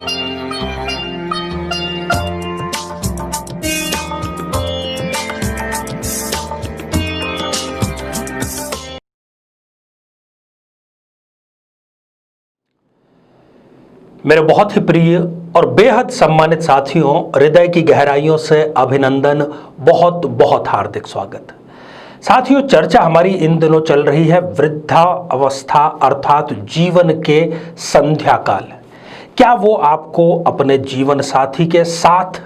मेरे बहुत ही प्रिय और बेहद सम्मानित साथियों, हृदय की गहराइयों से अभिनंदन, बहुत बहुत हार्दिक स्वागत। साथियों, चर्चा हमारी इन दिनों चल रही है वृद्धा अवस्था अर्थात जीवन के संध्या काल। क्या वो आपको अपने जीवन साथी के साथ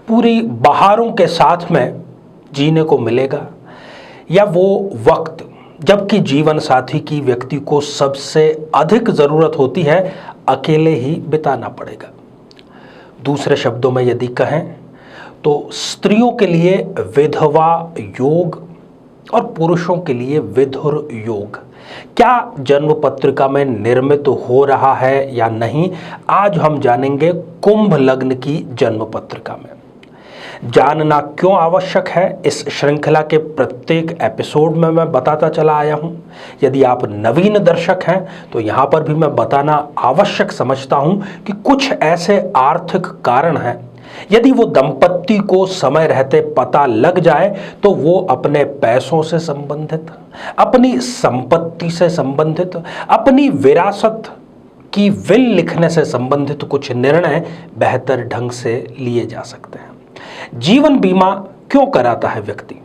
पूरी बहारों के साथ में जीने को मिलेगा, या वो वक्त जबकि जीवन साथी की व्यक्ति को सबसे अधिक जरूरत होती है अकेले ही बिताना पड़ेगा। दूसरे शब्दों में यदि कहें तो स्त्रियों के लिए विधवा योग और पुरुषों के लिए विधुर योग क्या जन्म पत्रिका में निर्मित हो रहा है या नहीं, आज हम जानेंगे कुंभ लग्न की जन्म पत्रिका में। जानना क्यों आवश्यक है, इस श्रृंखला के प्रत्येक एपिसोड में मैं बताता चला आया हूं। यदि आप नवीन दर्शक हैं तो यहां पर भी मैं बताना आवश्यक समझता हूं कि कुछ ऐसे आर्थिक कारण हैं, यदि वो दंपत्ति को समय रहते पता लग जाए तो वो अपने पैसों से संबंधित, अपनी संपत्ति से संबंधित, अपनी विरासत की विल लिखने से संबंधित कुछ निर्णय बेहतर ढंग से लिए जा सकते हैं। जीवन बीमा क्यों कराता है व्यक्ति?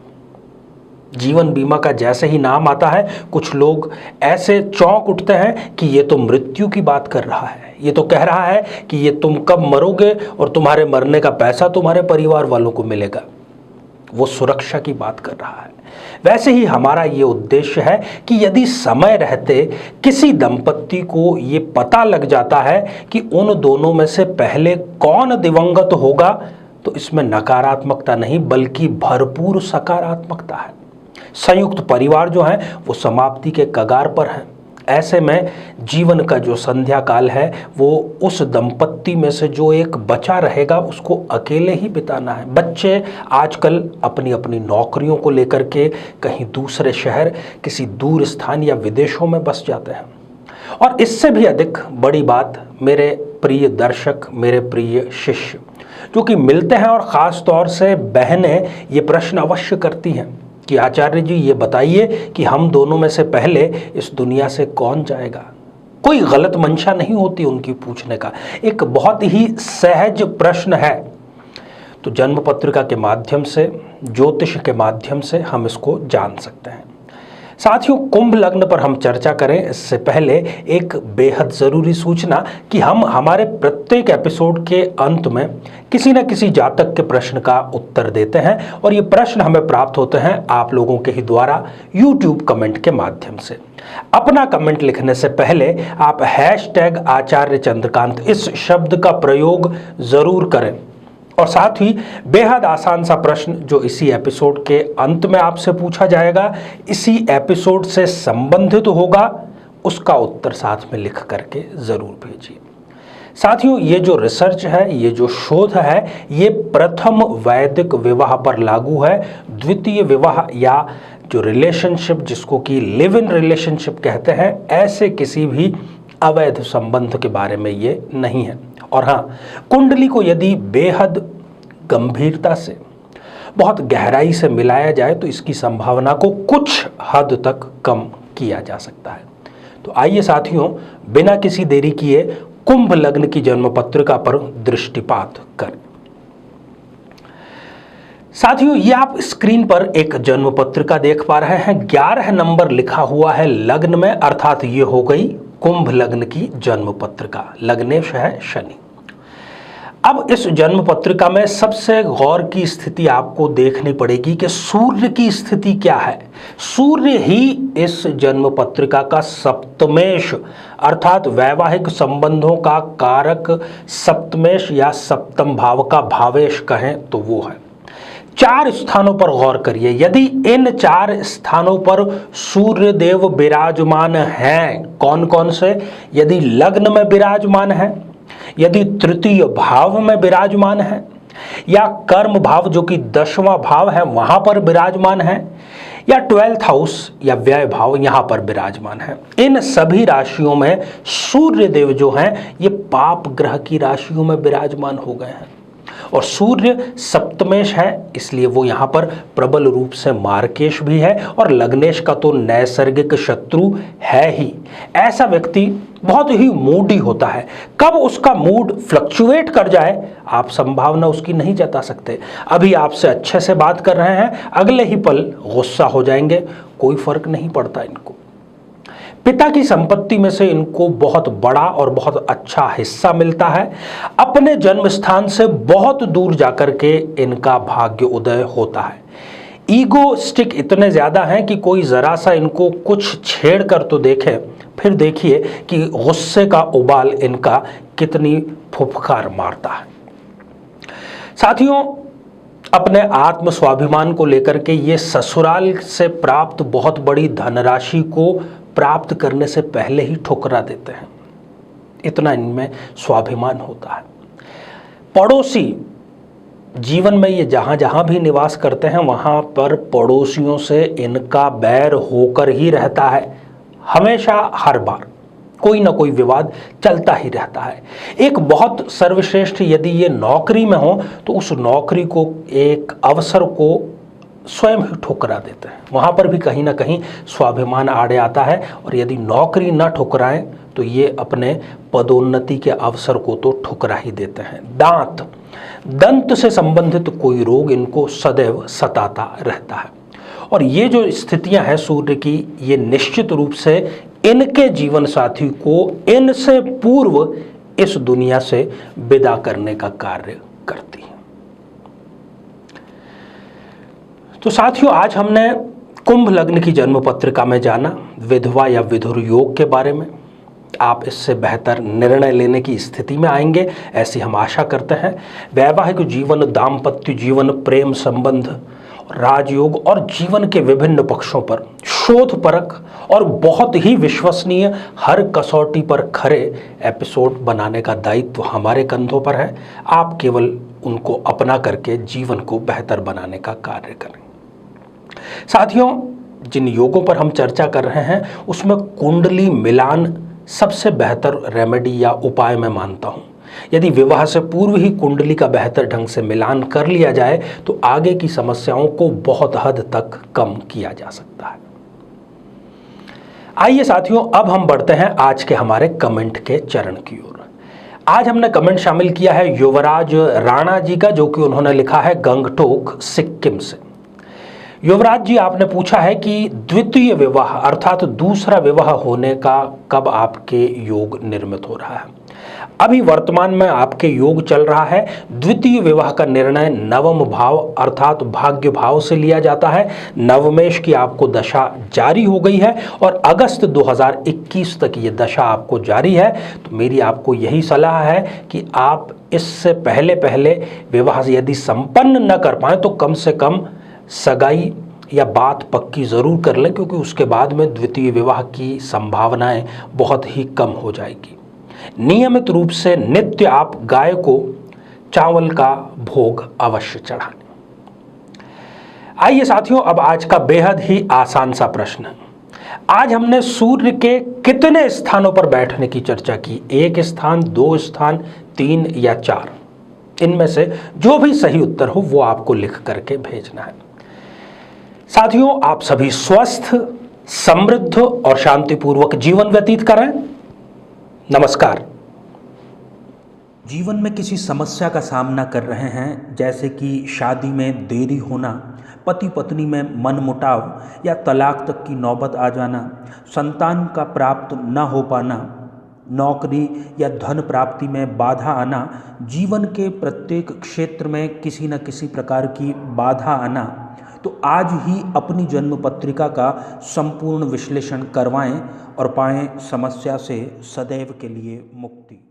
जीवन बीमा का जैसे ही नाम आता है कुछ लोग ऐसे चौंक उठते हैं कि ये तो मृत्यु की बात कर रहा है, ये तो कह रहा है कि ये तुम कब मरोगे और तुम्हारे मरने का पैसा तुम्हारे परिवार वालों को मिलेगा। वो सुरक्षा की बात कर रहा है। वैसे ही हमारा ये उद्देश्य है कि यदि समय रहते किसी दंपत्ति को ये पता लग जाता है कि उन दोनों में से पहले कौन दिवंगत होगा, तो इसमें नकारात्मकता नहीं बल्कि भरपूर सकारात्मकता है। संयुक्त परिवार जो है वो समाप्ति के कगार पर है। ऐसे में जीवन का जो संध्या काल है वो उस दंपत्ति में से जो एक बचा रहेगा उसको अकेले ही बिताना है। बच्चे आजकल अपनी अपनी नौकरियों को लेकर के कहीं दूसरे शहर, किसी दूर स्थान या विदेशों में बस जाते हैं। और इससे भी अधिक बड़ी बात, मेरे प्रिय दर्शक, मेरे प्रिय शिष्य जो कि मिलते हैं और ख़ास तौर से बहनें ये प्रश्न अवश्य करती हैं कि आचार्य जी ये बताइए कि हम दोनों में से पहले इस दुनिया से कौन जाएगा। कोई गलत मंशा नहीं होती उनकी पूछने का, एक बहुत ही सहज प्रश्न है। तो जन्म पत्रिका के माध्यम से, ज्योतिष के माध्यम से हम इसको जान सकते हैं। साथियों, कुंभ लग्न पर हम चर्चा करें इससे पहले एक बेहद ज़रूरी सूचना कि हम हमारे प्रत्येक एपिसोड के अंत में किसी न किसी जातक के प्रश्न का उत्तर देते हैं और ये प्रश्न हमें प्राप्त होते हैं आप लोगों के ही द्वारा YouTube कमेंट के माध्यम से। अपना कमेंट लिखने से पहले आप #आचार्य चंद्रकांत इस शब्द का प्रयोग ज़रूर करें और साथ ही बेहद आसान सा प्रश्न जो इसी एपिसोड के अंत में आपसे पूछा जाएगा, इसी एपिसोड से संबंधित होगा, उसका उत्तर साथ में लिख करके ज़रूर भेजिए। साथियों, ये जो रिसर्च है, ये जो शोध है, ये प्रथम वैदिक विवाह पर लागू है। द्वितीय विवाह या जो रिलेशनशिप जिसको कि लिव इन रिलेशनशिप कहते हैं, ऐसे किसी भी अवैध संबंध के बारे में ये नहीं है। और हाँ, कुंडली को यदि बेहद गंभीरता से, बहुत गहराई से मिलाया जाए तो इसकी संभावना को कुछ हद तक कम किया जा सकता है। तो आइए साथियों, बिना किसी देरी किए कुंभ लग्न की जन्म पत्रिका पर दृष्टिपात करें। साथियों, ये आप स्क्रीन पर एक जन्म पत्रिका देख पा रहे हैं। 11 नंबर लिखा हुआ है लग्न में, अर्थात ये हो गई कुंभ लग्न की जन्म पत्रिका। लग्नेश है शनि। अब इस जन्म पत्रिका में सबसे गौर की स्थिति आपको देखनी पड़ेगी कि सूर्य की स्थिति क्या है। सूर्य ही इस जन्म पत्रिका का सप्तमेश अर्थात वैवाहिक संबंधों का कारक सप्तमेश या सप्तम भाव का भावेश कहें तो वो है। 4 स्थानों पर गौर करिए। यदि इन 4 स्थानों पर सूर्य देव विराजमान हैं, कौन कौन से? यदि लग्न में विराजमान है, यदि तृतीय भाव में विराजमान है, या कर्म भाव जो कि 10वां भाव है वहां पर विराजमान है, या 12th हाउस या व्यय भाव यहाँ पर विराजमान है। इन सभी राशियों में सूर्य देव जो हैं ये पाप ग्रह की राशियों में विराजमान हो गए हैं और सूर्य सप्तमेश है, इसलिए वो यहाँ पर प्रबल रूप से मार्केश भी है और लग्नेश का तो नैसर्गिक शत्रु है ही। ऐसा व्यक्ति बहुत ही मूडी होता है, कब उसका मूड फ्लक्चुएट कर जाए आप संभावना उसकी नहीं जता सकते। अभी आपसे अच्छे से बात कर रहे हैं, अगले ही पल गुस्सा हो जाएंगे, कोई फर्क नहीं पड़ता इनको। पिता की संपत्ति में से इनको बहुत बड़ा और बहुत अच्छा हिस्सा मिलता है। अपने जन्म स्थान से बहुत दूर जाकर के इनका भाग्य उदय होता है। ईगोस्टिक इतने ज्यादा हैं कि कोई जरा सा इनको कुछ छेड़ कर तो देखे, फिर देखिए कि गुस्से का उबाल इनका कितनी फुफकार मारता है। साथियों, अपने आत्म स्वाभिमान को लेकर के ये ससुराल से प्राप्त बहुत बड़ी धनराशि को प्राप्त करने से पहले ही ठुकरा देते हैं, इतना इनमें स्वाभिमान होता है। पड़ोसी जीवन में ये जहां जहां भी निवास करते हैं वहां पर पड़ोसियों से इनका बैर होकर ही रहता है। हमेशा हर बार कोई ना कोई विवाद चलता ही रहता है। एक बहुत सर्वश्रेष्ठ यदि ये नौकरी में हो तो उस नौकरी को, एक अवसर को स्वयं ही ठुकरा देते हैं, वहाँ पर भी कहीं ना कहीं स्वाभिमान आड़े आता है। और यदि नौकरी न ठुकराएं तो ये अपने पदोन्नति के अवसर को तो ठुकरा ही देते हैं। दंत से संबंधित कोई रोग इनको सदैव सताता रहता है और ये जो स्थितियां हैं सूर्य की, ये निश्चित रूप से इनके जीवन साथी को इनसे पूर्व इस दुनिया से विदा करने का कार्य करती है। तो साथियों, आज हमने कुंभ लग्न की जन्म पत्रिका में जाना विधवा या विधुर योग के बारे में। आप इससे बेहतर निर्णय लेने की स्थिति में आएंगे ऐसी हम आशा करते हैं। वैवाहिक जीवन, दाम्पत्य जीवन, प्रेम संबंध, राजयोग और जीवन के विभिन्न पक्षों पर शोधपरक और बहुत ही विश्वसनीय, हर कसौटी पर खरे एपिसोड बनाने का दायित्व हमारे कंधों पर है। आप केवल उनको अपना करके जीवन को बेहतर बनाने का कार्य करें। साथियों, जिन योगों पर हम चर्चा कर रहे हैं उसमें कुंडली मिलान सबसे बेहतर रेमेडी या उपाय मैं मानता हूं। यदि विवाह से पूर्व ही कुंडली का बेहतर ढंग से मिलान कर लिया जाए तो आगे की समस्याओं को बहुत हद तक कम किया जा सकता है। आइए साथियों, अब हम बढ़ते हैं आज के हमारे कमेंट के चरण की ओर। आज हमने कमेंट शामिल किया है युवराज राणा जी का, जो कि उन्होंने लिखा है गंगटोक सिक्किम से। युवराज जी, आपने पूछा है कि द्वितीय विवाह अर्थात दूसरा विवाह होने का कब आपके योग निर्मित हो रहा है। अभी वर्तमान में आपके योग चल रहा है। द्वितीय विवाह का निर्णय नवम भाव अर्थात भाग्य भाव से लिया जाता है। नवमेश की आपको दशा जारी हो गई है और अगस्त 2021 तक ये दशा आपको जारी है। तो मेरी आपको यही सलाह है कि आप इससे पहले विवाह यदि संपन्न न कर पाए तो कम से कम सगाई या बात पक्की ज़रूर कर लें, क्योंकि उसके बाद में द्वितीय विवाह की संभावनाएं बहुत ही कम हो जाएगी। नियमित रूप से नित्य आप गाय को चावल का भोग अवश्य चढ़ाएं। आइए साथियों, अब आज का बेहद ही आसान सा प्रश्न है। आज हमने सूर्य के कितने स्थानों पर बैठने की चर्चा की? 1 स्थान, 2 स्थान, 3 या 4? इनमें से जो भी सही उत्तर हो वो आपको लिख करके भेजना है। साथियों, आप सभी स्वस्थ, समृद्ध और शांतिपूर्वक जीवन व्यतीत करें। नमस्कार। जीवन में किसी समस्या का सामना कर रहे हैं, जैसे कि शादी में देरी होना, पति पत्नी में मनमुटाव या तलाक तक की नौबत आ जाना, संतान का प्राप्त न हो पाना, नौकरी या धन प्राप्ति में बाधा आना, जीवन के प्रत्येक क्षेत्र में किसी न किसी प्रकार की बाधा आना, तो आज ही अपनी जन्म पत्रिका का संपूर्ण विश्लेषण करवाएं और पाएं समस्या से सदैव के लिए मुक्ति।